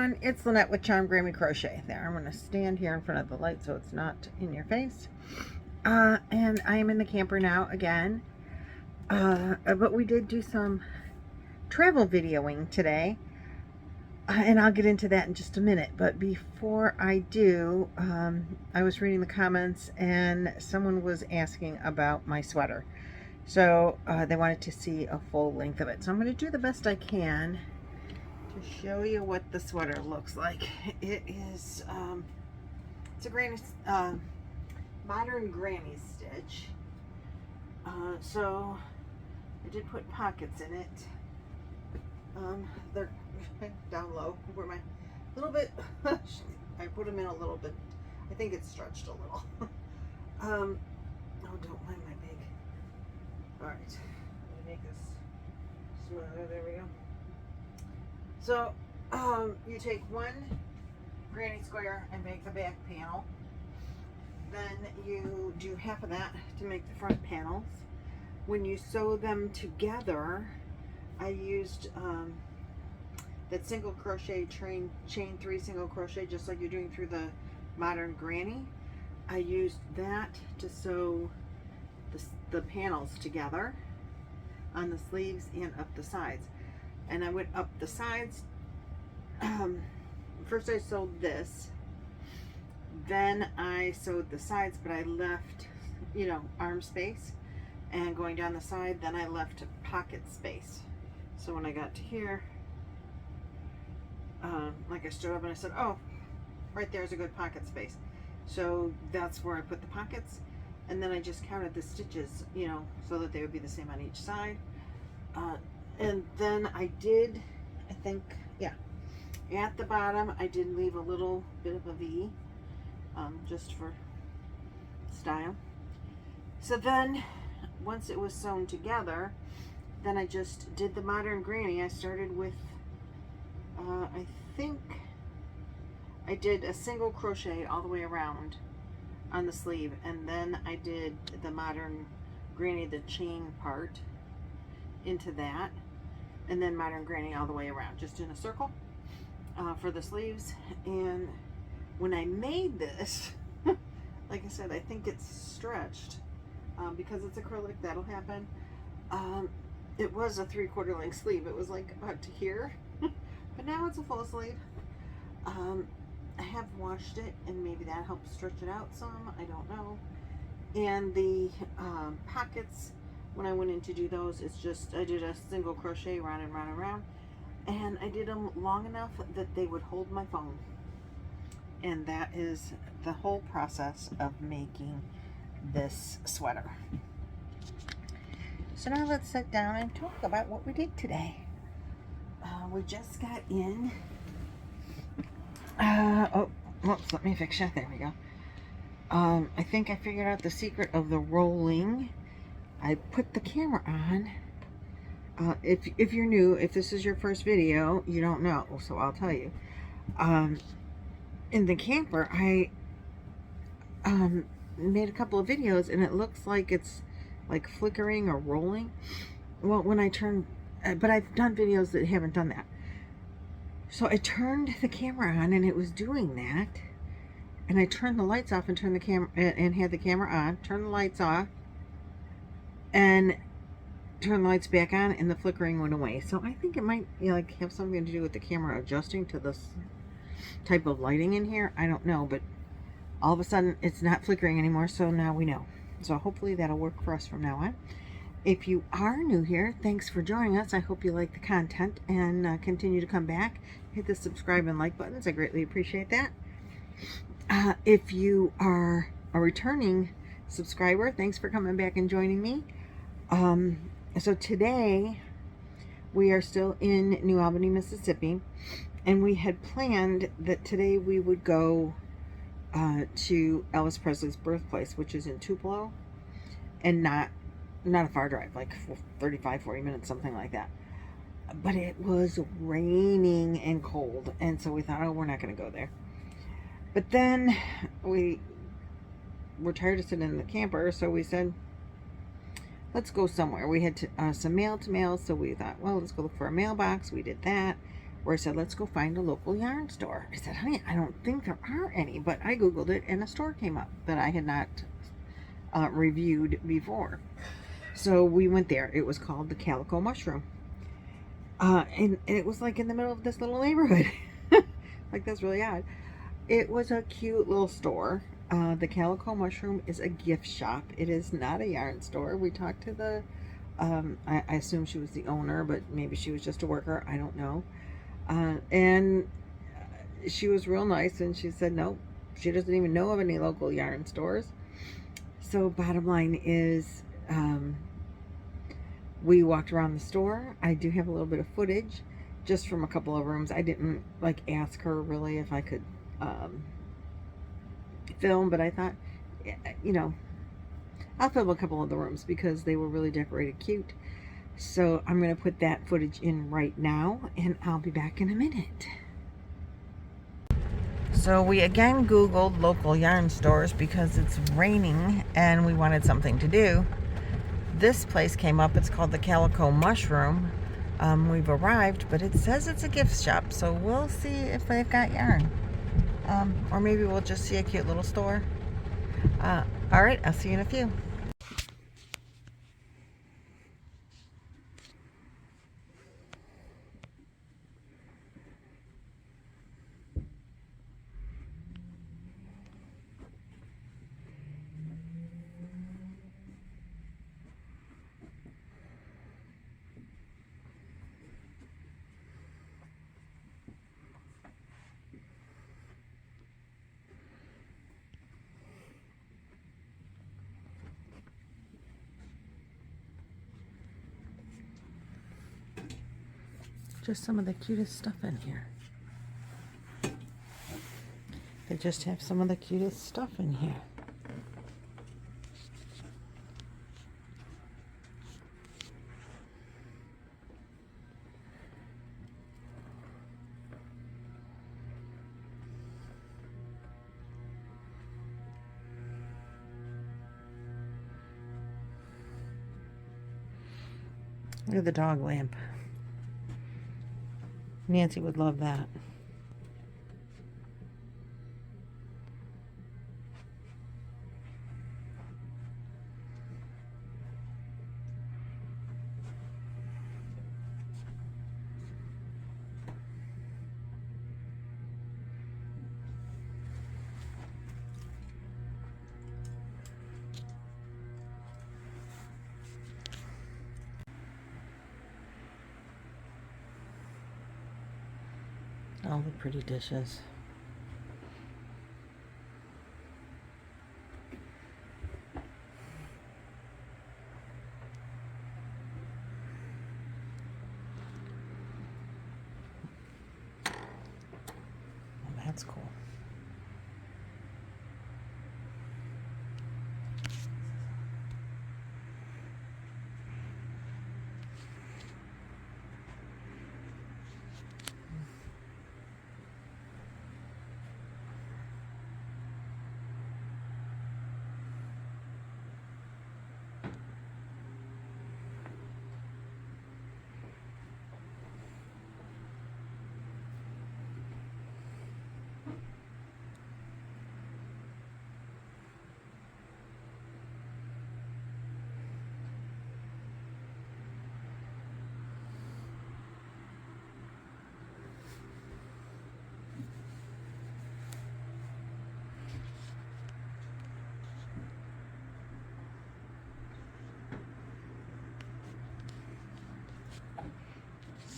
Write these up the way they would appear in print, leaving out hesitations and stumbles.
everyone, it's Lynette with Charm Grammy Crochet. There, I'm going to stand here in front of the light so it's not in your face. And I am in the camper now again. But we did do some travel videoing today. And I'll get into that in just a minute. But before I do, I was reading the comments and someone was asking about my sweater. So they wanted to see a full length of it. So I'm going to do the best I can to show you what the sweater looks like. It is, it's a granny, modern granny stitch. So I did put pockets in it. They're down low where my little bit, I put them in a little bit. I think it's stretched a little. Oh, don't mind my big. All right, let me make this smaller. There we go. So, you take one granny square and make the back panel. Then you do half of that to make the front panels. When you sew them together, I used that single crochet chain 3 single crochet, just like you're doing through the modern granny. I used that to sew the panels together on the sleeves and up the sides. And I went up the sides. First I sewed this, then I sewed the sides, but I left, you know, arm space. And going down the side, then I left pocket space. So when I got to here, like I stood up and I said, oh, right there's a good pocket space. So that's where I put the pockets. And then I just counted the stitches, you know, so that they would be the same on each side. And then I did, I think, yeah, at the bottom, I did leave a little bit of a V, just for style. So then, once it was sewn together, then I just did the modern granny. I started with, I think I did a single crochet all the way around on the sleeve, and then I did the modern granny, the chain part, into that, and then modern granny all the way around, just in a circle for the sleeves. And when I made this, like I said, I think it's stretched because it's acrylic. That'll happen. It was a 3/4 length sleeve. It was like about to here, but now it's a full sleeve. I have washed it, and maybe that helps stretch it out some. I don't know. And the pockets, when I went in to do those, it's just, I did a single crochet round and round and round, and I did them long enough that they would hold my phone. And that is the whole process of making this sweater. So now let's sit down and talk about what we did today. We just got in. Whoops, let me fix that. There we go. I think I figured out the secret of the rolling. I put the camera on. If you're new, if this is your first video, you don't know, so I'll tell you. In the camper, I made a couple of videos, and it looks like it's like flickering or rolling. Well, when I turn, but I've done videos that haven't done that. So I turned the camera on, and it was doing that. And I turned the lights off and turned the camera and had the camera on. Turned the lights off and turned the lights back on, and the flickering went away. So I think it might, you know, like have something to do with the camera adjusting to this type of lighting in here. I don't know, but all of a sudden it's not flickering anymore. So now we know. So hopefully that'll work for us from now on. If you are new here, thanks for joining us. I hope you like the content and continue to come back. Hit the subscribe and like buttons. I greatly appreciate that. If you are a returning subscriber, thanks for coming back and joining me. So today we are still in New Albany, Mississippi, and we had planned that today we would go to Elvis Presley's birthplace, which is in Tupelo, and not a far drive, like 35-40 minutes, something like that. But it was raining and cold, and so we thought, oh, we're not going to go there. But then we were tired of sitting in the camper, so we said, let's go somewhere. We had some mail to mail, so we thought, well, let's go look for a mailbox. We did that. where I said, let's go find a local yarn store. I said, honey, I don't think there are any, but I Googled it and a store came up that I had not reviewed before. So we went there. It was called the Calico Mushroom. And it was like in the middle of this little neighborhood. Like, that's really odd. It was a cute little store. The Calico Mushroom is a gift shop. It is not a yarn store. We talked to the, I assume she was the owner, but maybe she was just a worker. I don't know. And she was real nice, and she said, no, she doesn't even know of any local yarn stores. So bottom line is, we walked around the store. I do have a little bit of footage just from a couple of rooms. I didn't like ask her really if I could film, but I thought, you know, I'll film a couple of the rooms because they were really decorated cute. So I'm going to put that footage in right now, and I'll be back in a minute. So we again Googled local yarn stores because it's raining and we wanted something to do. This place came up. It's called the Calico Mushroom. We've arrived, but it says it's a gift shop, so we'll see if they've got yarn. Or maybe we'll just see a cute little store. Alright, I'll see you in a few. Just some of the cutest stuff in here. They just have some of the cutest stuff in here. Look at the dog lamp. Nancy would love that. All the pretty dishes. Well, that's cool.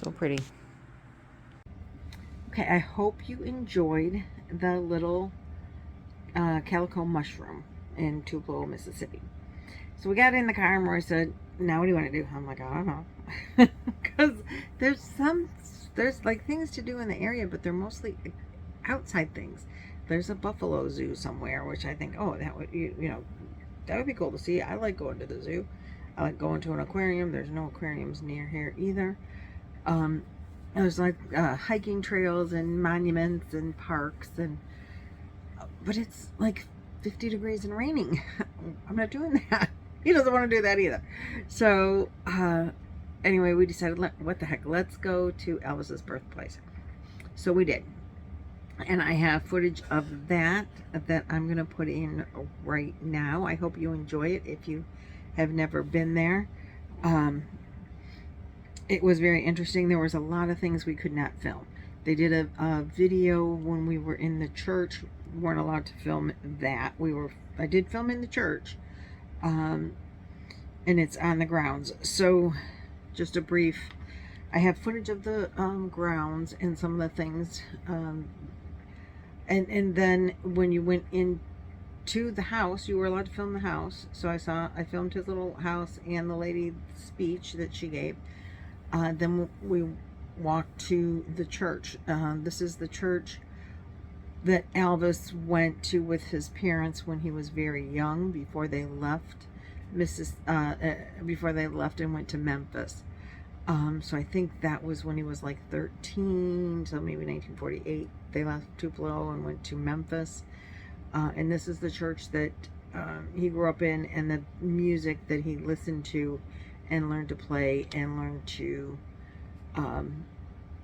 So pretty. Okay, I hope you enjoyed the little Calico Mushroom in Tupelo, Mississippi. So we got in the car and Roy said, now what do you want to do? I'm like, I don't know. Because there's like things to do in the area, but they're mostly outside things. There's a buffalo zoo somewhere, which I think, oh, that would, you know, that would be cool to see. I like going to the zoo. I like going to an aquarium. There's no aquariums near here either. There's like hiking trails and monuments and parks, and but it's like 50 degrees and raining. I'm not doing that. He doesn't want to do that either. So anyway, we decided, what the heck, let's go to Elvis's birthplace. So we did. And I have footage of that I'm going to put in right now. I hope you enjoy it if you have never been there. It was very interesting. There was a lot of things we could not film. They did a video when we were in the church. We weren't allowed to film that. I did film in the church. And it's on the grounds. So just a brief, I have footage of the grounds and some of the things. And then when you went into the house, you were allowed to film the house. So I filmed his little house and the lady's speech that she gave. Then we walked to the church. This is the church that Elvis went to with his parents when he was very young, before they left before they left and went to Memphis. So I think that was when he was like 13, so maybe 1948. They left Tupelo and went to Memphis. And this is the church that he grew up in, and the music that he listened to and learned to play and learned to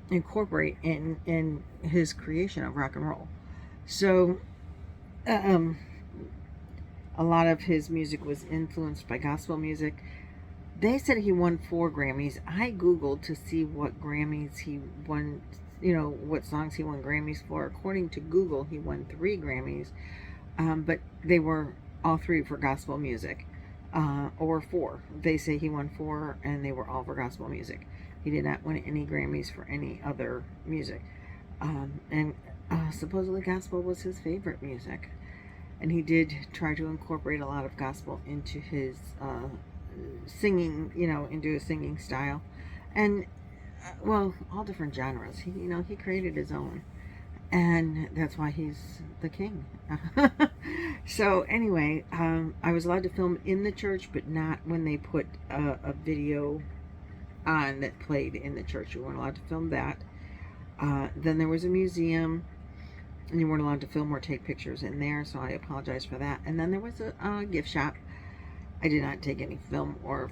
incorporate in his creation of rock and roll. So a lot of his music was influenced by gospel music. They said he won 4 Grammys. I Googled to see what Grammys he won, what songs he won Grammys for. According to Google, he won 3 Grammys, but they were all 3 for gospel music. Or 4. They say he won 4 and they were all for gospel music. He did not win any Grammys for any other music. And supposedly gospel was his favorite music. And he did try to incorporate a lot of gospel into his singing, into his singing style. And, well, all different genres. He created his own. And that's why he's the king. So anyway, I was allowed to film in the church, but not when they put a video on that played in the church. You weren't allowed to film that. Then there was a museum, and you weren't allowed to film or take pictures in there, so I apologize for that. And then there was a gift shop. I did not take any film or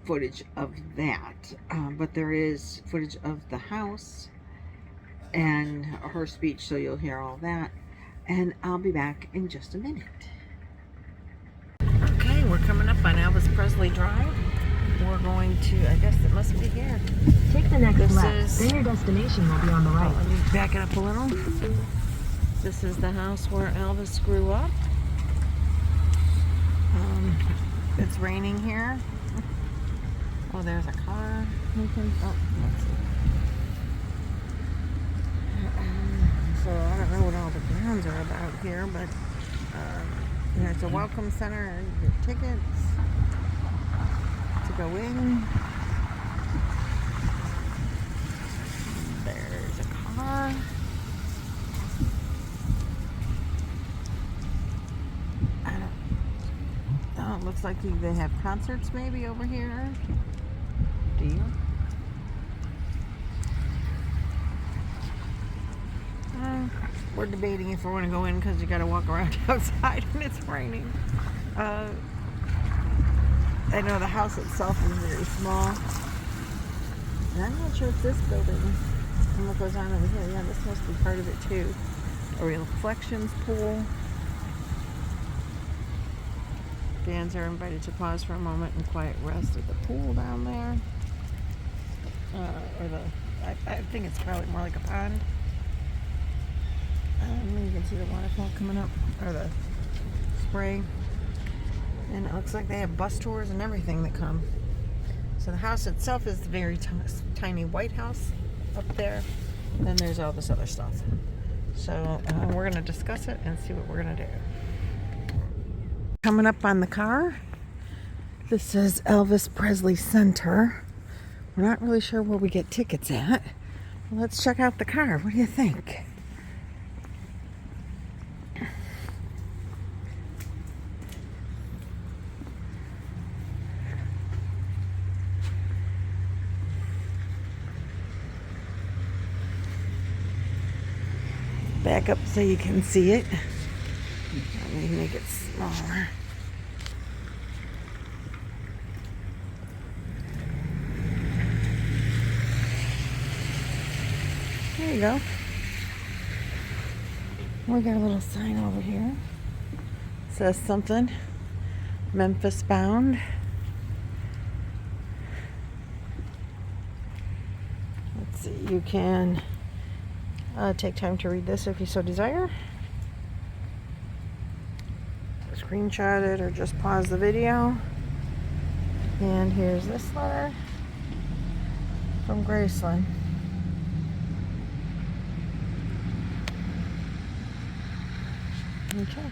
footage of that, but there is footage of the house and her speech, so you'll hear all that. And I'll be back in just a minute. Okay, we're coming up on Elvis Presley Drive. We're going to, I guess it must be here. Take the next left, then your destination will be on the right. Let me back it up a little. This is the house where Elvis grew up. It's raining here. Oh, there's a car. Let's see. So I don't know what all the grounds are about here, but it's a welcome center. You get tickets to go in. There's a car. It looks like they have concerts maybe over here. Do you? We're debating if we want to go in because you got to walk around outside and it's raining. I know the house itself is very small. And I'm not sure if this building and what goes on over here. Yeah, this must be part of it too. A reflections pool. Fans are invited to pause for a moment and quiet rest at the pool down there. I think it's probably more like a pond. You can see the waterfall coming up, or the spray. And it looks like they have bus tours and everything that come. So the house itself is the very tiny white house up there. Then there's all this other stuff. So we're going to discuss it and see what we're going to do. Coming up on the car, this says Elvis Presley Center. We're not really sure where we get tickets at. Let's check out the car. What do you think? Back up so you can see it. Let me make it smaller. There you go. We got a little sign over here. Says something. Memphis bound. Let's see. You can take time to read this if you so desire. Screenshot it or just pause the video. And here's this letter from Graceland. Okay.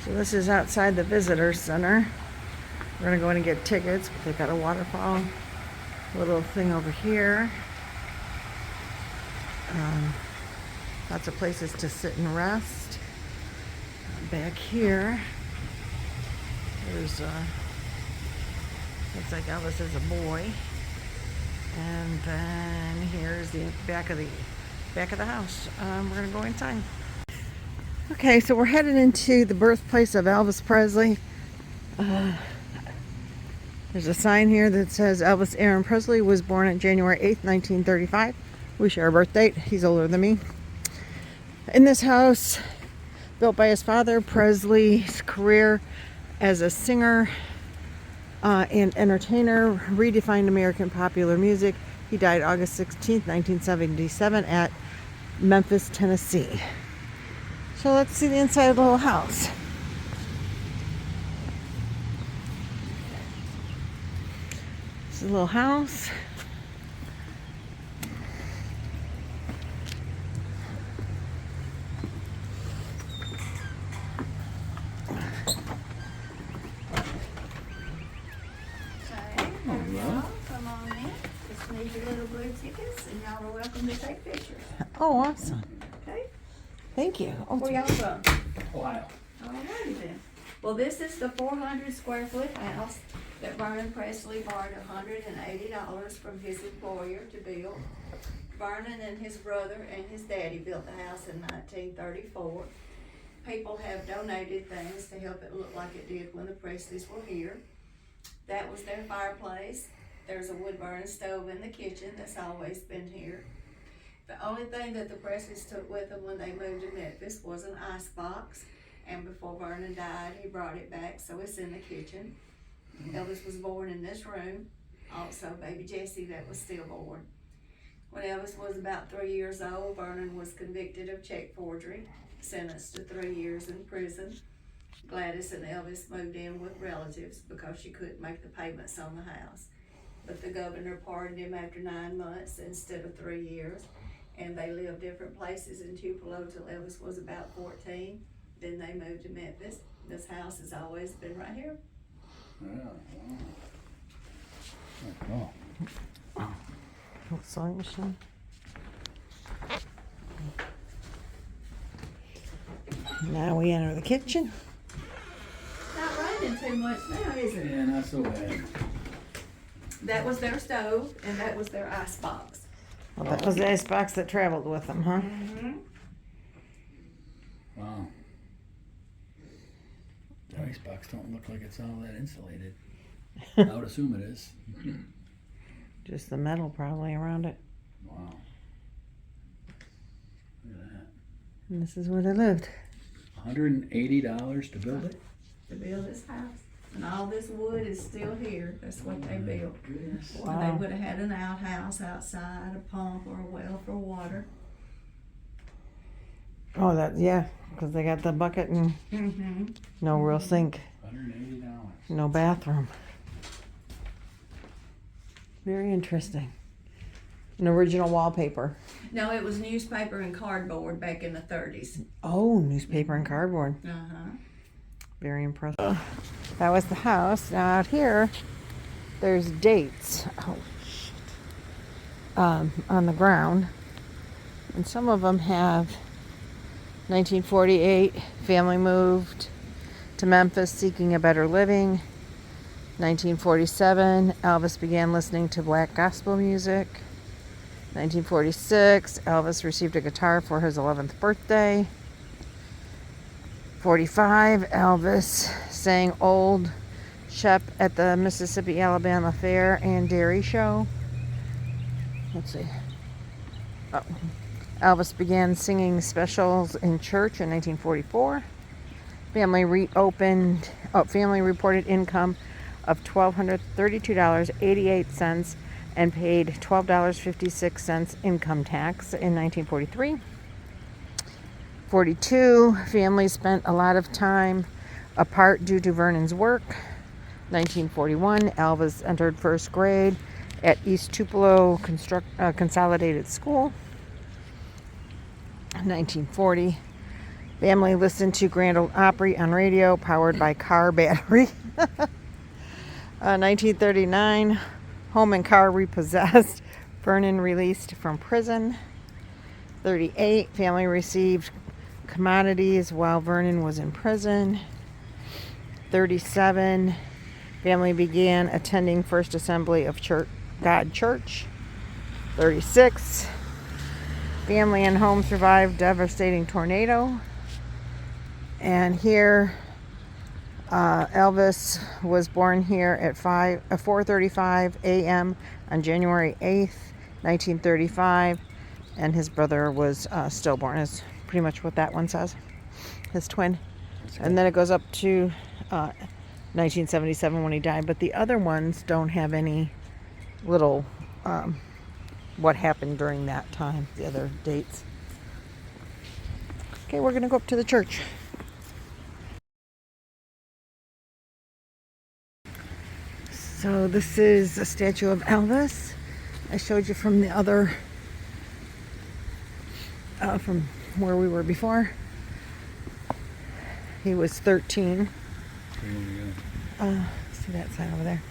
So this is outside the visitor center. We're gonna go in and get tickets, but they've got a waterfall little thing over here. Lots of places to sit and rest. Back here, there's looks like Elvis is a boy. And then here's the back of the house. We're gonna go inside. Okay, so we're headed into the birthplace of Elvis Presley. There's a sign here that says Elvis Aaron Presley was born on January 8th, 1935. We share a birth date. He's older than me. In this house, built by his father, Presley's career as a singer and entertainer redefined American popular music. He died August 16th, 1977 at Memphis, Tennessee. So let's see the inside of the little house. This is a little house. Come on in. Just need your little blue tickets, and y'all are welcome to take pictures. Oh, awesome. Okay? Thank you. Oh, Where y'all from? Ohio. Alrighty then. Well, this is the 400 square foot house that Vernon Presley borrowed $180 from his employer to build. Vernon and his brother and his daddy built the house in 1934. People have donated things to help it look like it did when the Presleys were here. That was their fireplace. There's a wood burning stove in the kitchen that's always been here. The only thing that the Presleys took with them when they moved to Memphis was an ice box, and before Vernon died, he brought it back, so it's in the kitchen. Elvis was born in this room. Also, baby Jessie that was stillborn. When Elvis was about 3 years old, Vernon was convicted of check forgery, sentenced to 3 years in prison. Gladys and Elvis moved in with relatives because she couldn't make the payments on the house. But the governor pardoned him after 9 months instead of 3 years. And they lived different places in Tupelo till Elvis was about 14. Then they moved to Memphis. This house has always been right here. Oh, sewing machine. Now we enter the kitchen. Not raining too much now, is it? yeah, not so bad. That was their stove, and that was their ice box. Well, that was the ice box that traveled with them, huh? Mm-hmm. Wow. The ice box don't look like it's all that insulated. I would assume it is. Just the metal probably around it. Wow. Look at that. And this is where they lived. $180 to build it? To build this house. And all this wood is still here. That's what they built. Goodness. Wow. They would have had an outhouse outside, a pump or a well for water. Oh, that, yeah, because they got the bucket and Mm-hmm. no real sink, $180. no bathroom. Very interesting. An original wallpaper. No, it was newspaper and cardboard back in the 30s. Oh, newspaper and cardboard. Uh-huh. Very impressive. That was the house. Now out here, there's dates. Oh, shit. On the ground. And some of them have 1948, family moved to Memphis seeking a better living. 1947, Elvis began listening to black gospel music. 1946, Elvis received a guitar for his 11th birthday. 45, Elvis sang Old Shep at the Mississippi Alabama Fair and Dairy Show. Let's see. Oh, Elvis began singing specials in church in 1944. Family reported income of $1,232.88 and paid $12.56 income tax in 1943. 42, family spent a lot of time apart due to Vernon's work. 1941, Elvis entered first grade at East Tupelo Consolidated School. 1940, family listened to Grand Ole Opry on radio, powered by car battery. 1939, home and car repossessed. Vernon released from prison. 38, family received commodities while Vernon was in prison. 37, family began attending First Assembly of God Church. 36, family and home survived devastating tornado. And here, Elvis was born here at 4:35 a.m. on January 8th, 1935, and his brother was stillborn, is pretty much what that one says, his twin. And then it goes up to 1977 when he died, but the other ones don't have any little what happened during that time, the other dates. Okay, we're gonna go up to the church. So this is a statue of Elvis. I showed you from the other, from where we were before. He was 13. See that sign over there?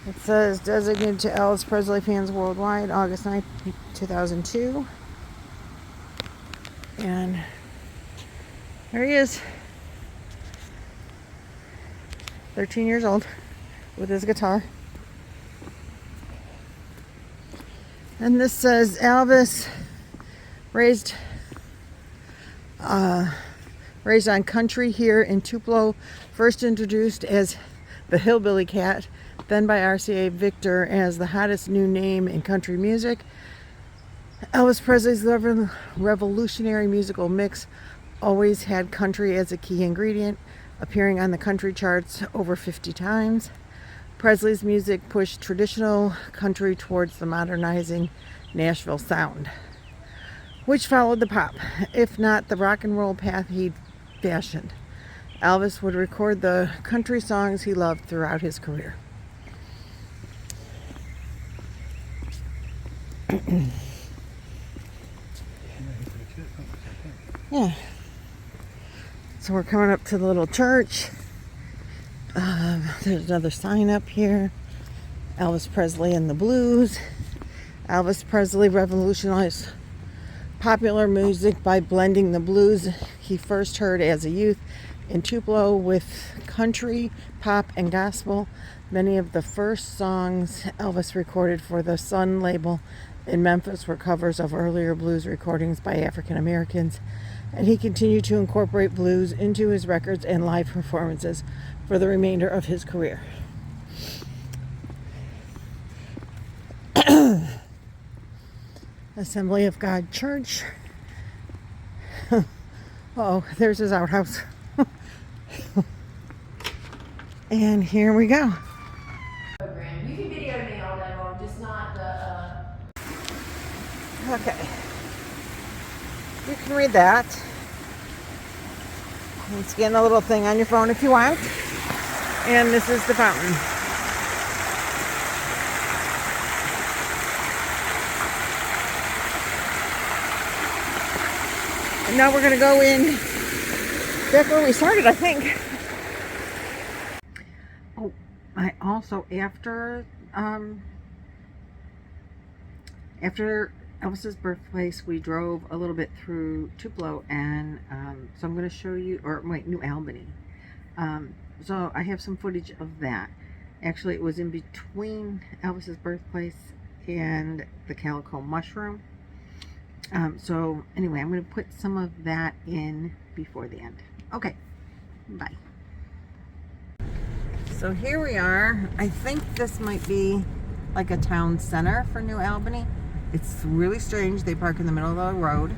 It says designated to Elvis Presley fans worldwide, August 9th, 2002. And there he is. 13 years old with his guitar. And this says Elvis raised on country here in Tupelo, first introduced as the Hillbilly Cat, then by RCA Victor as the hottest new name in country music. Elvis Presley's revolutionary musical mix always had country as a key ingredient, appearing on the country charts over 50 times. Presley's music pushed traditional country towards the modernizing Nashville sound, which followed the pop, if not the rock and roll path he'd fashioned. Elvis would record the country songs he loved throughout his career. Yeah. So we're coming up to the little church. There's another sign up here. Elvis Presley and the Blues. Elvis Presley revolutionized popular music by blending the blues he first heard as a youth in Tupelo with country, pop, and gospel. Many of the first songs Elvis recorded for the Sun label in Memphis were covers of earlier blues recordings by African Americans, and he continued to incorporate blues into his records and live performances for the remainder of his career. Assembly of God Church. Oh, there's his outhouse. And here we go. Program. You can video me all day long, just not the. Okay. You can read that. And scan the little thing on your phone if you want. And this is the fountain. And now we're going to go in back where we started, I think. Oh, I also, after Elvis's birthplace, we drove a little bit through Tupelo, and so I'm going to show you, or wait, New Albany. So I have some footage of that. Actually, it was in between Elvis's birthplace and the Calico mushroom. So anyway, I'm going to put some of that in before the end. Okay, bye. So here we are. I think this might be like a town center for New Albany. It's really strange. They park in the middle of the road.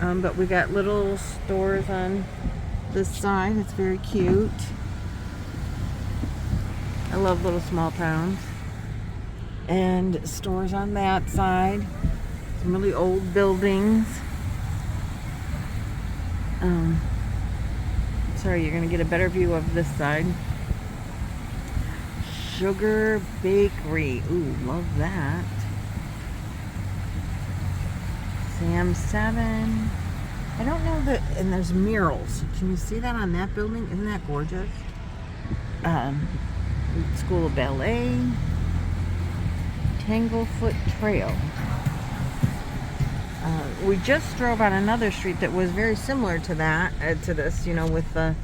But we got little stores on this side. It's very cute. I love little small towns. And stores on that side. Some really old buildings. Sorry, you're going to get a better view of this side. Sugar Bakery. Ooh, love that. Sam 7. I don't know that, and there's murals. Can you see that on that building? Isn't that gorgeous? School of Ballet. Tanglefoot Trail. We just drove on another street that was very similar to that, to this, you know, with the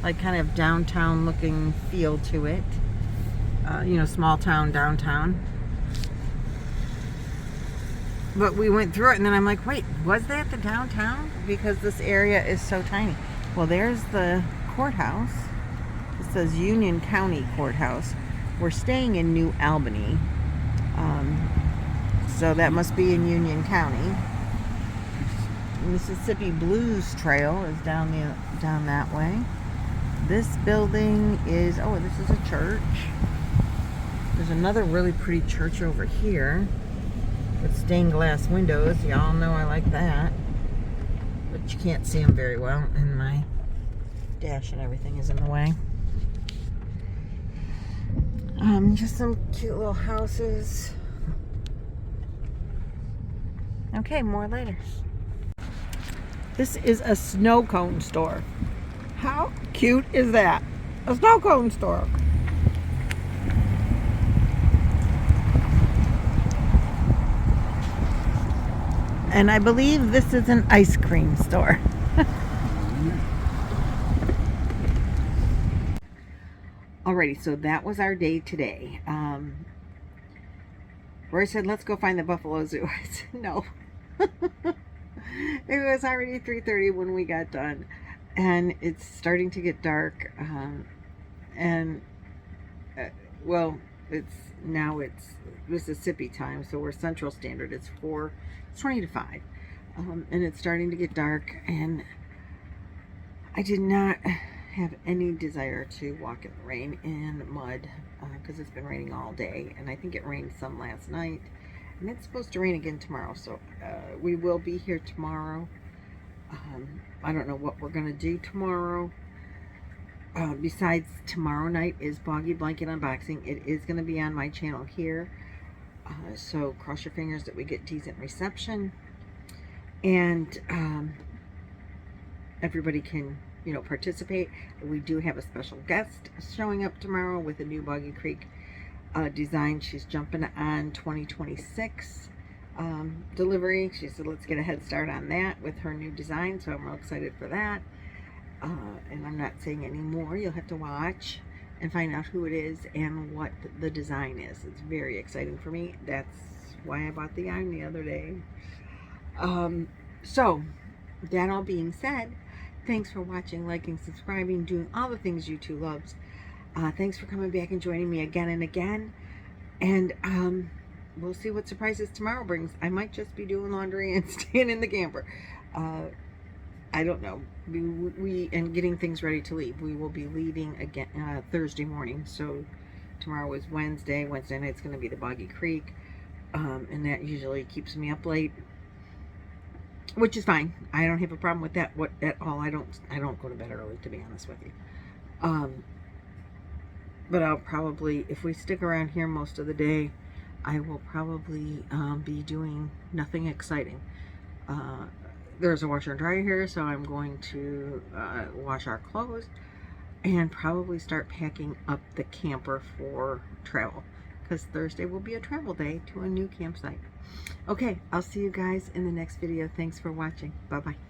like kind of downtown looking feel to it. You know, small town, downtown. But we went through it and then I'm like, wait, was that the downtown? Because this area is so tiny. Well, there's the courthouse. It says Union County Courthouse. We're staying in New Albany. So that must be in Union County. Mississippi Blues Trail is down that way. This building is, oh, this is a church. There's another really pretty church over here with stained glass windows. Y'all know I like that. But you can't see them very well, and my dash and everything is in the way. Just some cute little houses. Okay, more later. This is a snow cone store. How cute is that? A snow cone store. And I believe this is an ice cream store. Alrighty, so that was our day today. Roy said, let's go find the Buffalo Zoo. I said, no. It was already 3:30 when we got done. And it's starting to get dark. Well, it's Mississippi time, so we're Central Standard. It's 20 to 5. And it's starting to get dark, and I did not have any desire to walk in the rain and mud because it's been raining all day, and I think it rained some last night, and it's supposed to rain again tomorrow, so we will be here tomorrow. I don't know what we're gonna do tomorrow. Besides, tomorrow night is Boggy Blanket unboxing. It is going to be on my channel here, so cross your fingers that we get decent reception, and everybody can, you know, participate. We do have a special guest showing up tomorrow with a new Boggy Creek design. She's jumping on 2026 delivery. She said let's get a head start on that with her new design, so I'm real excited for that. And I'm not saying any more. You'll have to watch and find out who it is and what the design is. It's very exciting for me. That's why I bought the yarn the other day. So that all being said, thanks for watching, liking, subscribing, doing all the things YouTube loves. Thanks for coming back and joining me again and again. And we'll see what surprises tomorrow brings. I might just be doing laundry and staying in the camper. I don't know. We and getting things ready to leave. We will be leaving again Thursday morning. So tomorrow is Wednesday. Wednesday night's going to be the Boggy Creek, and that usually keeps me up late, which is fine. I don't have a problem with that at all. I don't go to bed early, to be honest with you. But I'll probably, if we stick around here most of the day, I will probably be doing nothing exciting. There's a washer and dryer here, so I'm going to wash our clothes and probably start packing up the camper for travel, because Thursday will be a travel day to a new campsite. Okay, I'll see you guys in the next video. Thanks for watching. Bye-bye.